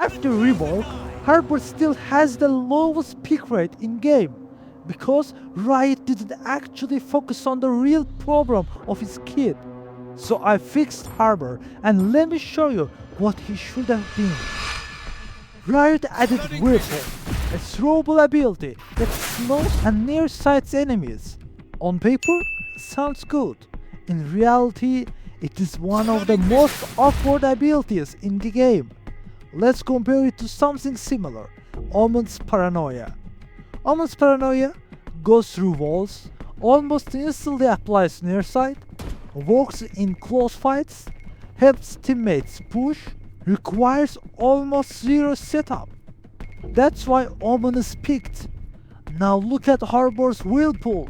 After rework, Harbor still has the lowest pick rate in game because Riot didn't actually focus on the real problem of his kid. So I fixed Harbor and let me show you what he should have been. Riot added Whirlpool, a throwable ability that slows and nearsights enemies. On paper, sounds good. In reality, it is one of the most awkward abilities in the game. Let's compare it to something similar, Omen's Paranoia. Omen's Paranoia goes through walls, almost instantly applies nearsight, works in close fights, helps teammates push, requires almost zero setup. That's why Omen is picked. Now look at Harbor's Whirlpool.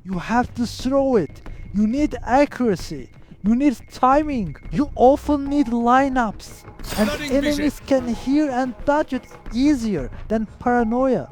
You have to throw it. You need accuracy. You need timing. You often need lineups. And enemies can hear and dodge it easier than Paranoia.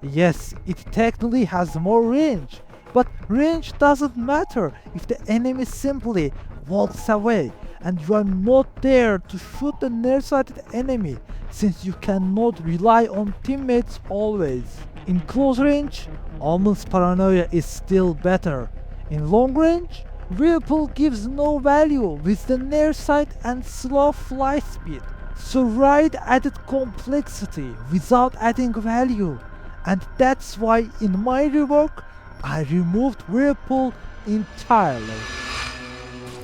Yes, it technically has more range. But range doesn't matter if the enemy simply walks away and you are not there to shoot the nearsighted enemy, since you cannot rely on teammates always. In close range, Omen's Paranoia is still better. In long range, Whirlpool gives no value with the nearsight and slow fly speed. So Riot added complexity without adding value. And that's why in my rework, I removed Whirlpool entirely.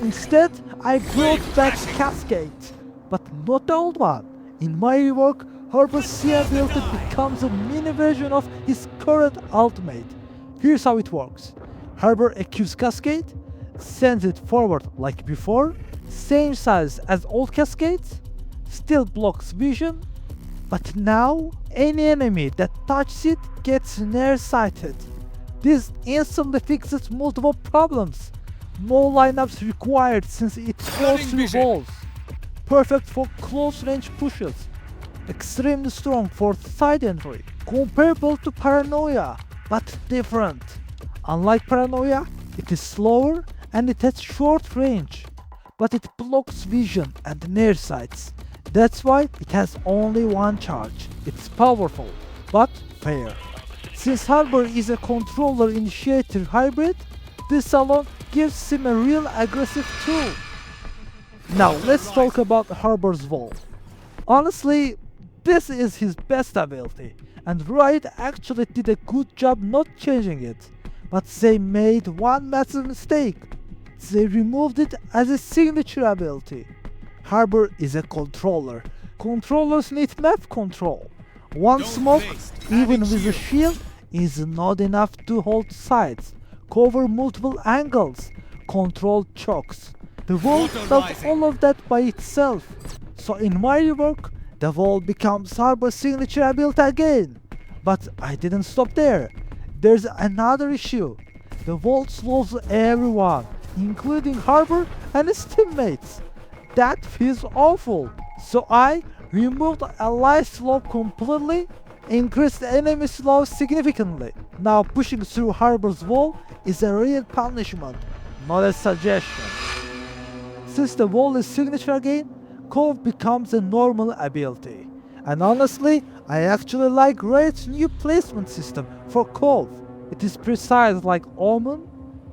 Instead, I brought back Cascade, but not the old one. In my rework, Harbor's C ability becomes a mini version of his current ultimate. Here's how it works. Harbor acquires Cascade, sends it forward like before, same size as old Cascades, still blocks vision, but now any enemy that touches it gets nearsighted. This instantly fixes multiple problems. No lineups required since it goes through walls. Perfect for close range pushes. Extremely strong for side entry. Comparable to Paranoia, but different. Unlike Paranoia, it is slower and it has short range. But it blocks vision and near sights. That's why it has only one charge. It's powerful, but fair. Since Harbor is a controller initiator hybrid, this alone gives him a real aggressive tool. Now let's talk about Harbor's Wall. Honestly, this is his best ability, and Riot actually did a good job not changing it. But they made one massive mistake. They removed it as a signature ability. Harbor is a controller. Controllers need map control. One smoke, even with a shield, is not enough to hold sides, cover multiple angles, control chokes. The wall does all of that by itself. So in my rework, the wall becomes Harbor's signature ability again. But I didn't stop there. There's another issue. The wall slows everyone, including Harbor and his teammates. That feels awful. So I removed ally slow completely, increased enemy slow significantly. Now pushing through Harbor's wall is a real punishment, not a suggestion. Since the wall is signature again, Cove becomes a normal ability. And honestly, I actually like Riot's new placement system for Cove. It is precise like Omen,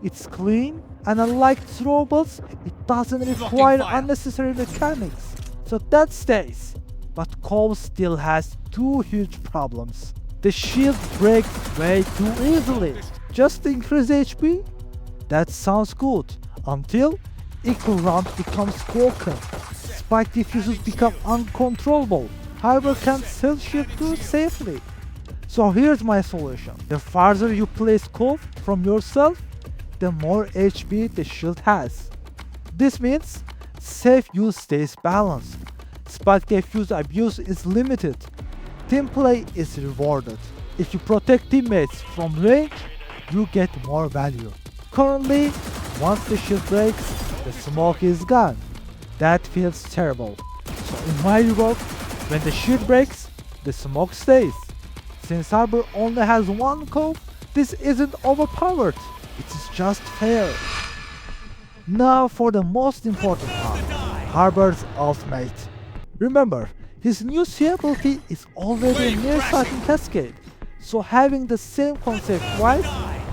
it's clean, and unlike throwables, it doesn't require unnecessary mechanics. So that stays. But Cove still has two huge problems. The shield breaks way too easily. Just increase HP? That sounds good, until equal round becomes broken. Spike diffusers become uncontrollable. Harbor can't sell shield too safely. So here's my solution. The farther you place Cove from yourself, the more HP the shield has. This means safe use stays balanced. Spike diffuse abuse is limited. Team play is rewarded. If you protect teammates from range, you get more value. Currently, once the shield breaks, the smoke is gone. That feels terrible. So in my rework, when the shield breaks, the smoke stays. Since Harbor only has one Cove, this isn't overpowered. It is just fair. Now for the most important part, Harbor's ultimate. Remember, His new C ability is already near sight in Cascade, so having the same concept twice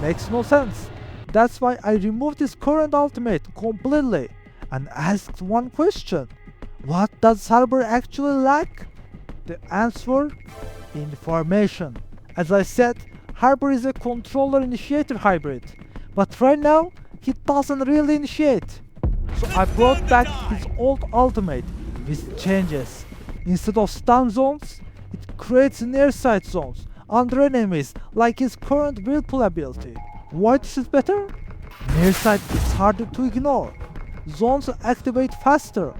makes no sense. That's why I removed his current ultimate completely and asked one question. What does Harbor actually lack? The answer? Information. As I said, Harbor is a controller-initiator hybrid, but right now he doesn't really initiate. So I brought back his old ultimate with changes. Instead of stun zones, it creates near sight zones under enemies like his current Whirlpool ability. Why this is better? Near sight is harder to ignore. Zones activate faster.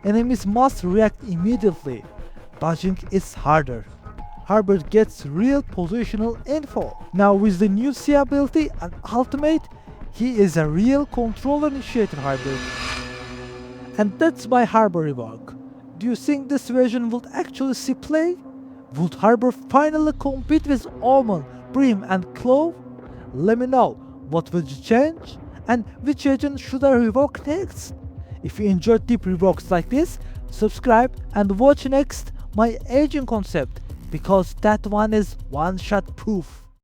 Enemies must react immediately. Dodging is harder. Harbor gets real positional info. Now with the new C ability and ultimate, he is a real controller initiator hybrid. And that's my Harbor rework. Do you think this version would actually see play? Would Harbor finally compete with Omen, Brim and Cove? Let me know what would you change and which agent should I rework next? If you enjoyed deep reworks like this, subscribe and watch next my agent concept because that one is one-shot proof.